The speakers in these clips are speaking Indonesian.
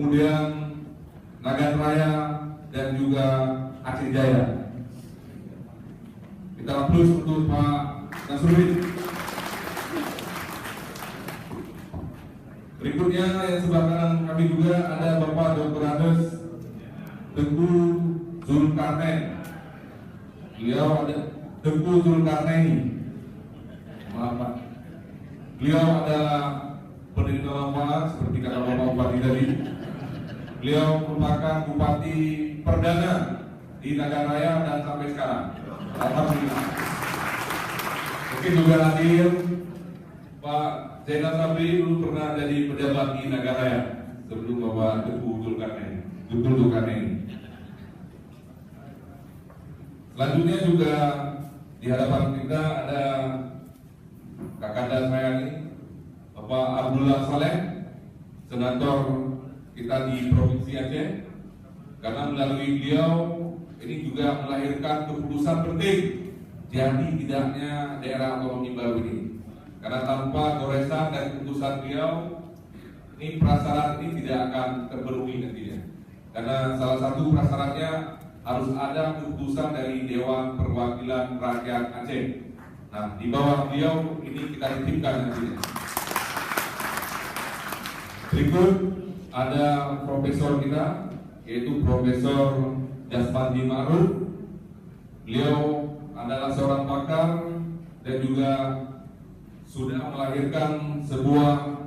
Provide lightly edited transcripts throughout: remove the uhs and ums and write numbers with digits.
kemudian Nagan Raya, dan juga Aceh Jaya. Kita aplaus untuk Pak Nasruddin. Berikutnya yang sebelah kanan kami juga ada Bapak Dr. Andes Tengku Zulkarnain. Beliau ada Tengku Zulkarnain. Maaf Pak. Beliau adalah penerima manfaat seperti kata Bapak Bupati tadi. Beliau merupakan Bupati Perdana di Nagan Raya dan sampai sekarang. Alhamdulillah. Mungkin juga hadir Pak Zainal Sabri, dulu pernah jadi pejabat di Nagan Raya sebelum Bapak Tengku Zulkarnain. Selanjutnya juga di hadapan kita ada kakanda saya ini, Bapak Abdullah Saleh, senator kita di Provinsi Aceh, karena melalui beliau ini juga melahirkan keputusan penting jadi tidaknya daerah otonomi baru ini. Karena tanpa goresan dan keputusan beliau, ini prasyarat ini tidak akan terpenuhi nantinya. Karena salah satu prasyaratnya harus ada keputusan dari Dewan Perwakilan Rakyat Aceh. Nah, di bawah beliau ini kita titipkan nantinya. Berikut ada profesor kita, yaitu Profesor Jasmandi Ma'ruf. Beliau adalah seorang pakar dan juga sudah melahirkan sebuah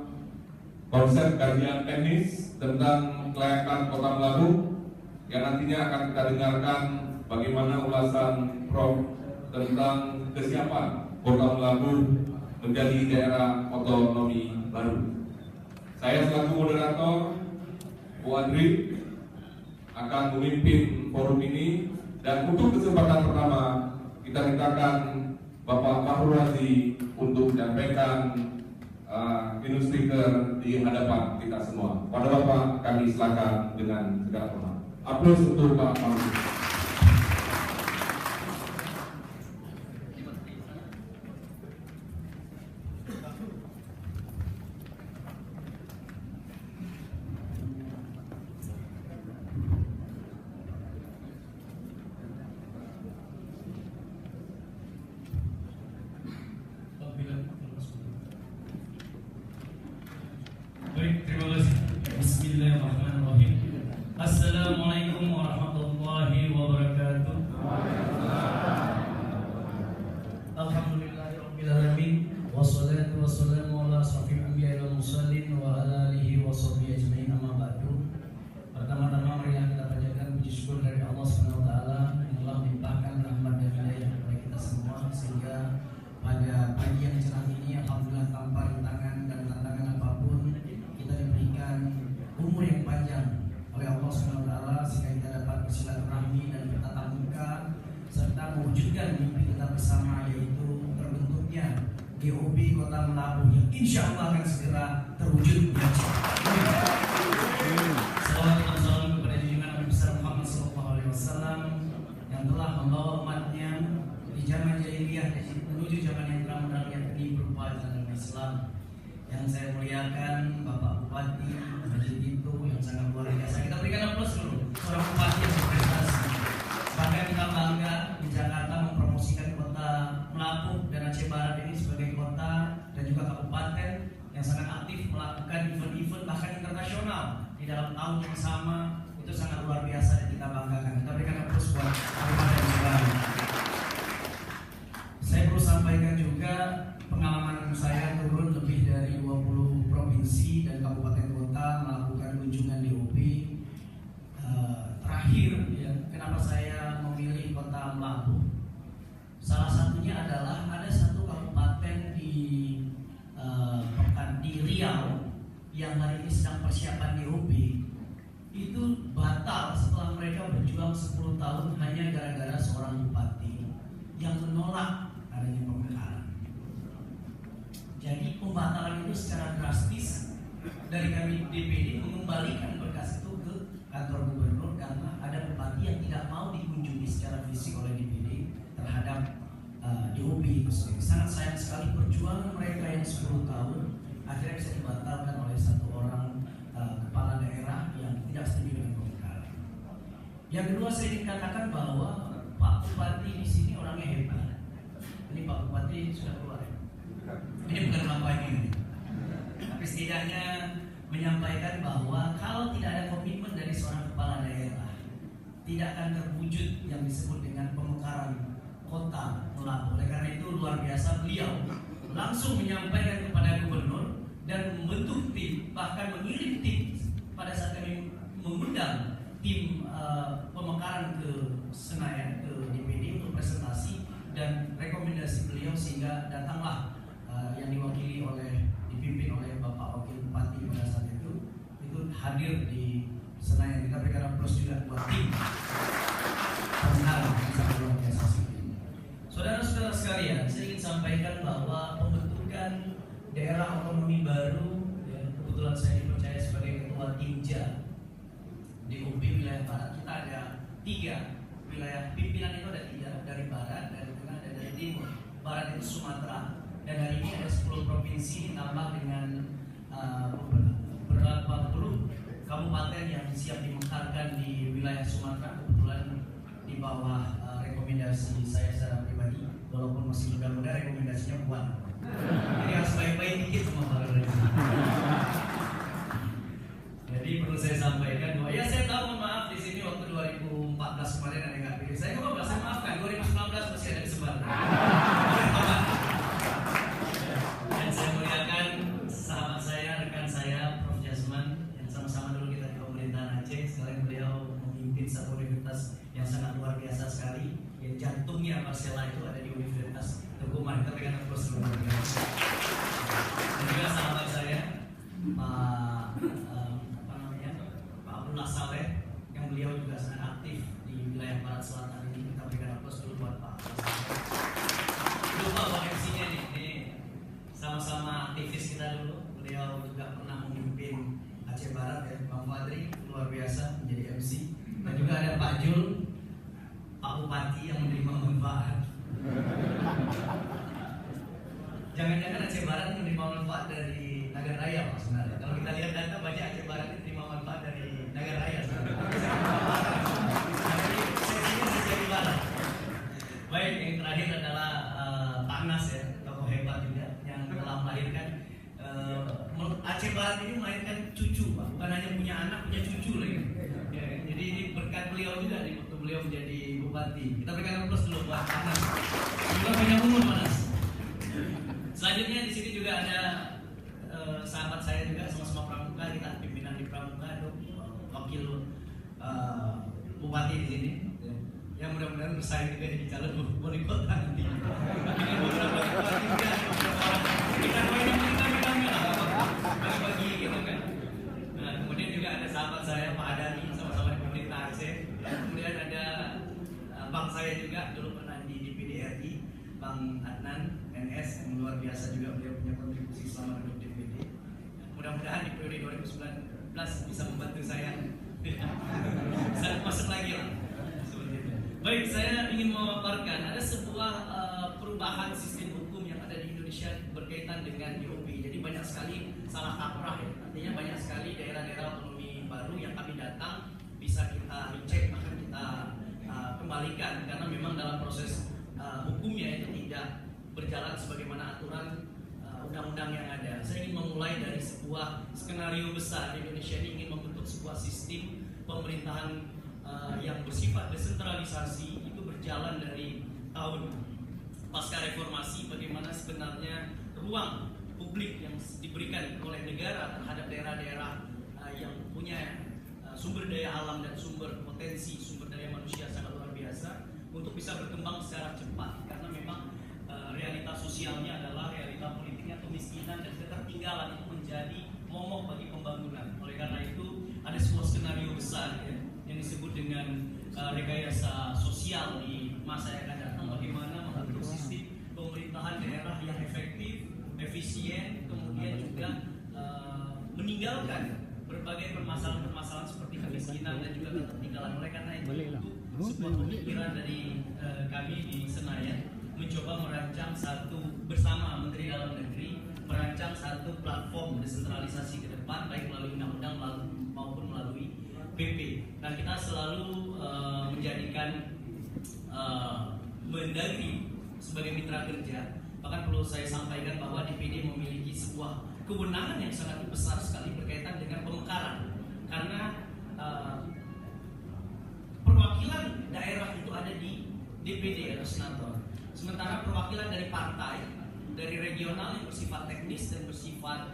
konsep kajian teknis tentang kelayakan Kota Melabuh yang nantinya akan kita dengarkan bagaimana ulasan Prof tentang kesiapan Kota Melabuh menjadi daerah otonomi baru. Saya selaku moderator, Bu Andri, akan memimpin forum ini, dan untuk kesempatan pertama kita mintakan Bapak Fahrul Razi untuk menyampaikan keynote speaker di hadapan kita semua. Pada Bapak kami silakan dengan segala hormat. Aplaus untuk Pak Fahrul. Baik, terima kasih. Bismillahirrahmanirrahim. Assalamualaikum warahmatullahi wabarakatuh. Alhamdulillahirabbil alamin, wassalatu wassalamu ala asrofil anbiya'i wal mursalin wa ala alihi wa sahbihi ajmain, amma ba'du. Pertama-tama marilah kita panjatkan puji syukur dari Allah Subhanahu wa taala yang telah melimpahkan rahmat dan hidayah kepada kita semua, sehingga pada pagi yang cerah ini alhamdulillah tanpa rintangan dan tantangan apapun kita diberikan umur yang panjang oleh Allah Subhanahu wa taala, sehingga kita dapat bersilaturahmi dan bertatap muka serta mewujudkan mimpi kita bersama, yaitu terbentuknya GOB Kota Melabuh yang insya Allah akan segera terwujud. Salawat dan salam kepada junjungan Nabi besar Muhammad SAW yang telah membawa umatnya di zaman jahiliyah menuju zaman yang terang benderang ini berupa jalan Islam. Yang saya muliakan Bapak Bupati Haji Tito yang sangat luar biasa. Kita berikan aplaus dulu seorang bupati yang berprestasi. Bahkan kita bangga di Jakarta mempromosikan Kota Melabuh dan Aceh Barat ini sebagai kota dan juga kabupaten yang sangat aktif melakukan event-event bahkan internasional di dalam tahun yang sama. Itu sangat luar biasa dan kita banggakan. Kita berikan aplaus buat kabupaten Semarang. Saya perlu sampaikan juga pengalaman saya turun lebih dari 20 provinsi dan kabupaten kota melakukan kunjungan DOP. Terakhir, ya, kenapa saya memilih Kota Melabuh? Salah satunya adalah ada satu kabupaten di Riau yang hari ini sedang persiapan DOP. Itu batal setelah mereka berjuang 10 tahun hanya gara-gara seorang bupati yang menolak adanya pemekaran. Jadi pembatalan itu secara drastis dari kami DPD mengembalikan berkas itu ke kantor gubernur karena ada bupati yang tidak mau dikunjungi secara fisik oleh DPD terhadap DOP itu sendiri. Sangat sayang sekali perjuangan mereka yang 10 tahun akhirnya bisa dibatalkan oleh satu orang kepala daerah yang Yang kedua saya ingin katakan bahwa Pak Bupati di sini orangnya hebat. Ini Pak Bupati sudah keluar. Ini bukan kampanye ini. Tapi setidaknya menyampaikan bahwa kalau tidak ada komitmen dari seorang kepala daerah, tidak akan terwujud yang disebut dengan pemekaran kota Melabu. Oleh karena itu luar biasa beliau langsung menyampaikan kepada gubernur dan membentuk tim, bahkan mengirim tim pada saat kami mengundang tim pemekaran ke Senayan, ke DPD untuk presentasi dan rekomendasi beliau, sehingga datanglah yang diwakili oleh, dipimpin oleh Bapak Wakil Bupati pada saat itu hadir di Senayan. Kita berikan aplaus juga buat tim pemekaran yang sangat luar biasa seperti ini. Saudara-saudara sekalian, saya ingin sampaikan bahwa pembentukan daerah otonomi baru, ya, kebetulan saya dipercaya sebagai ketua Timja di UB wilayah Barat. Kita ada 3 wilayah pimpinan, itu ada 3, dari Barat, dari Tengah, dan dari Timur. Barat itu Sumatera, dan hari ini ada 10 provinsi ditambah dengan beberapa puluh kabupaten yang siap dimekarkan di wilayah Sumatera. Kebetulan di bawah rekomendasi saya secara pribadi, walaupun masih muda-muda, rekomendasinya kuat. Jadi harus baik-baik dikit sama Pak Reza. Jadi perlu saya sampaikan bahwa ya saya tahu, mohon maaf, di sini waktu 2014 kemarin ada yang nggak pilih saya, kok saya maafkan. 2019 masih ada kesempatan. Dan saya muliakan sahabat saya, rekan saya, Prof. Jasman, yang sama-sama dulu kita di pemerintahan Aceh. Sekarang beliau memimpin satu universitas yang sangat luar biasa sekali. Yang jantungnya Marcella itu ada di Universitas Tukuman. Kita berikan aplaus luar biasa. Dan juga sahabat saya, Pak Abdullah Saleh, yang beliau juga sangat aktif di wilayah Barat Selatan ini. Kita berikan aplaus dulu buat Pak. Lupa Pak MC-nya nih, ini sama-sama aktivis kita dulu. Beliau juga pernah memimpin Aceh Barat, ya, Bang Fadri, luar biasa menjadi MC. Dan juga ada Pak Jul, Pak Bupati yang menerima manfaat. Jangan-jangan Aceh Barat menerima manfaat dari Naga Raya, Pak, sebenarnya. Kalau kita lihat data, banyak Aceh Barat menerima manfaat dari Naga Raya sebenarnya. Baik, yang terakhir adalah Pak Nas, ya, tokoh hebat juga yang telah melahirkan Aceh Barat ini melahirkan cucu, Pak. Bukan hanya punya anak, punya cucu lagi. Ya, jadi ini berkat beliau juga nih, waktu beliau menjadi bupati. Kita berikan aplaus dulu buat Pak Nas. Juga punya umur, Pak Nas. Selanjutnya di sini juga ada sahabat saya juga, sama-sama pramuka, kita pimpinan di pramuka, wakil bupati di sini. Yang mudah-mudahan bersaing juga jadi calon wali kota nanti. Ini beberapa bupati juga, beberapa orang kita bagi gitu kan. Nah, kemudian juga ada sahabat saya Pak Adani, sama-sama di pemerintah Aceh. Kemudian ada bang saya juga dulu pernah di DPD RI, Bang Adnan NS, yang luar biasa juga, beliau punya kontribusi selama duduk DPD. Mudah-mudahan di periode 2019 bisa membantu saya. Saya masuk lagi lah. Baik, saya ingin memaparkan ada sebuah perubahan sistem hukum yang ada di Indonesia berkaitan dengan IOP. Jadi banyak sekali salah kaprah, ya. Artinya banyak sekali daerah-daerah otonomi baru yang kami datang bisa kita recek, bahkan kita kembalikan karena memang dalam proses hukumnya itu tidak berjalan sebagaimana aturan undang-undang yang ada. Saya ingin memulai dari sebuah skenario besar. Indonesia ini ingin membentuk sebuah sistem pemerintahan yang bersifat desentralisasi, itu berjalan dari tahun pasca reformasi. Bagaimana sebenarnya ruang publik yang diberikan oleh negara terhadap daerah-daerah yang punya sumber daya alam dan sumber potensi, sumber daya manusia sangat luar biasa untuk bisa berkembang secara cepat, karena memang realitas sosialnya adalah realita politiknya, kemiskinan dan ketertinggalan itu menjadi momok bagi pembangunan. Oleh karena itu ada sebuah skenario besar, ya, yang disebut dengan rekayasa sosial di masa yang akan datang. Bagaimana membentuk sistem pemerintahan daerah yang efektif, efisien, kemudian juga meninggalkan berbagai permasalahan-permasalahan seperti kemiskinan dan juga ketertinggalan. Oleh karena itu sebuah pemikiran dari kami di Senayan mencoba merancang satu bersama Menteri Dalam Negeri, merancang satu platform desentralisasi ke depan, baik melalui undang-undang maupun melalui PP. Nah, Nah, kita selalu menjadikan Mendagri sebagai mitra kerja. Bahkan perlu saya sampaikan bahwa DPD memiliki sebuah kewenangan yang sangat besar sekali berkaitan dengan pemekaran, karena perwakilan daerah itu ada di DPD atau senator. Sementara perwakilan dari partai, dari regional yang bersifat teknis dan bersifat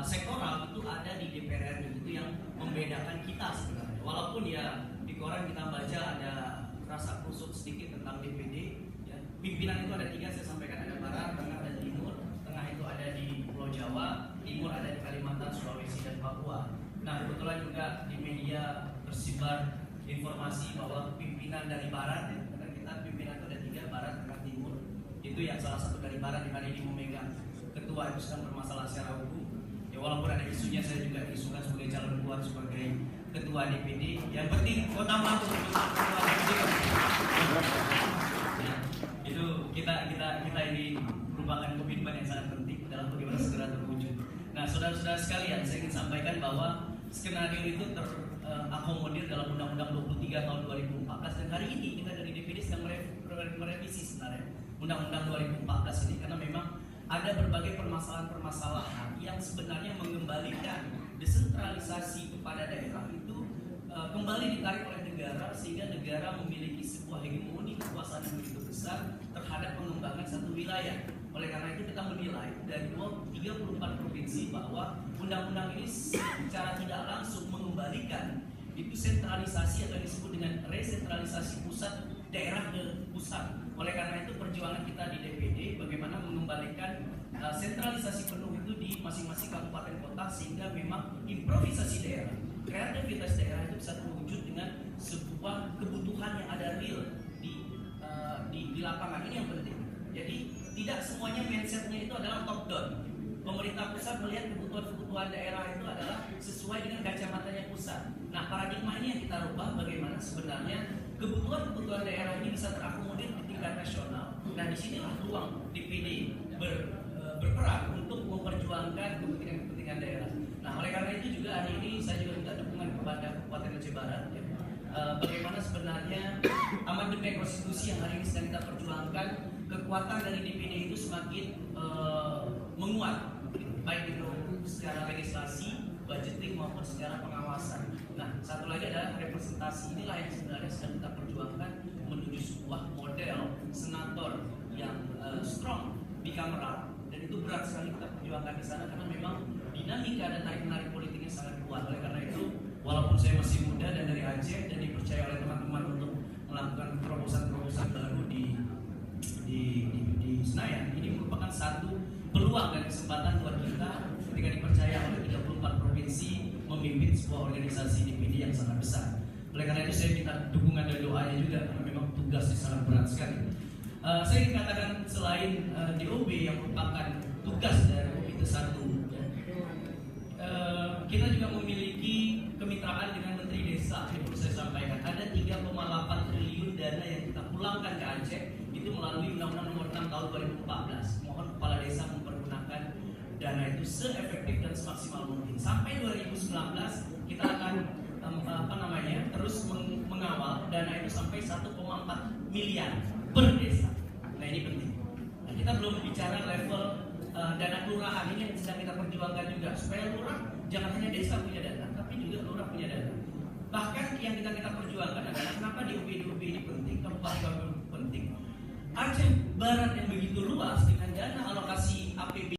sektoral itu ada di DPR RI. Itu yang membedakan kita sebenarnya. Walaupun ya di koran kita baca ada rasa kusut sedikit tentang DPD. Ya. Pimpinan itu ada 3, saya sampaikan, ada barat, tengah, dan timur. Tengah itu ada di Pulau Jawa, timur ada di Kalimantan, Sulawesi, dan Papua. Nah, kebetulan juga di media tersebar informasi bahwa pimpinan dari barat, ya, karena kita pimpinan itu ada 3, barat, tengah, timur. Itu yang salah satu dari barat yang hari ini memegang ketua itu sedang bermasalah secara hukum. Ya, walaupun ada isunya, saya juga diisukan sebagai calon kuat sebagai ketua DPD. Yang penting kota mampu ketua DPD. Nah, itu kita ini merupakan komitmen yang sangat penting dalam bagaimana segera terwujud. Nah, saudara-saudara sekalian, saya ingin sampaikan bahwa skenario itu terakomodir dalam Undang-Undang 23 tahun 2014, dan hari ini kita dari DPD sedang merevisi sebenarnya Undang-Undang 2014 ini, karena memang ada berbagai permasalahan-permasalahan yang sebenarnya mengembalikan desentralisasi kepada daerah itu kembali ditarik oleh negara, sehingga negara memiliki sebuah hegemoni kekuasaan yang begitu besar terhadap pengembangan satu wilayah. Oleh karena itu kita menilai dari 34 provinsi bahwa undang-undang ini secara tidak langsung mengembalikan itu sentralisasi atau disebut dengan resentralisasi pusat daerah ke pusat. Oleh karena itu perjuangan kita di DPD bagaimana mengembalikan sentralisasi penuh itu di masing-masing kabupaten kota, sehingga memang improvisasi daerah, kreativitas daerah itu bisa terwujud dengan sebuah kebutuhan yang ada real di lapangan. Ini yang penting. Jadi tidak semuanya mindsetnya itu adalah top down. Pemerintah pusat melihat kebutuhan daerah itu adalah sesuai dengan kacamatanya pusat. Nah, paradigma ini yang kita rubah, bagaimana sebenarnya kebutuhan daerah ini bisa terakomodir di tingkat nasional. Nah, disinilah ruang DPD berperan untuk memperjuangkan kepentingan daerah. Nah, oleh karena itu juga hari ini saya juga minta dukungan kepada Kabupaten Aceh Barat. Ya. Bagaimana sebenarnya amandemen konstitusi yang hari ini sedang kita perjuangkan, kekuatan dari DPD itu semakin menguat, baik itu secara legislasi, budgeting maupun secara pengawasan. Nah, satu lagi adalah representasi. Inilah yang sebenarnya sedang kita perjuangkan menuju sebuah model senator yang strong di kameral, dan itu berat sekali kita perjuangkan di sana karena memang dinamika dan tarik-menarik politiknya sangat kuat. Oleh karena itu, walaupun saya masih muda dan dari Aceh dan dipercaya oleh teman-teman untuk melakukan terobosan-terobosan baru di Senayan, ini merupakan satu peluang dan kesempatan buat kita ketika dipercaya oleh 34 provinsi memimpin sebuah organisasi DPD yang sangat besar. Oleh karena itu saya minta dukungan dan doanya juga, karena memang tugasnya sangat berat sekali. Saya ingin katakan selain DOB yang merupakan tugas dari Komite 1, ya, kita juga memiliki kemitraan dengan Menteri Desa. Yang perlu saya sampaikan, ada 3,8 triliun dana yang kita pulangkan ke Aceh itu melalui Undang-Undang Nomor 6 Tahun 2014. Mohon kepala desa mempergunakan dana itu seefektif dan semaksimal mungkin. Sampai 2019 kita akan terus mengawal dana itu sampai 1,4 miliar per desa. Nah, ini penting. Nah, kita belum bicara level dana kelurahan, ini yang sedang kita perjuangkan juga, supaya lurah jangan hanya desa punya dana, tapi juga lurah punya dana. Bahkan yang kita perjuangkan adalah kenapa DOB ini penting, kabupaten penting. Aceh Barat yang begitu luas dengan dana alokasi APBD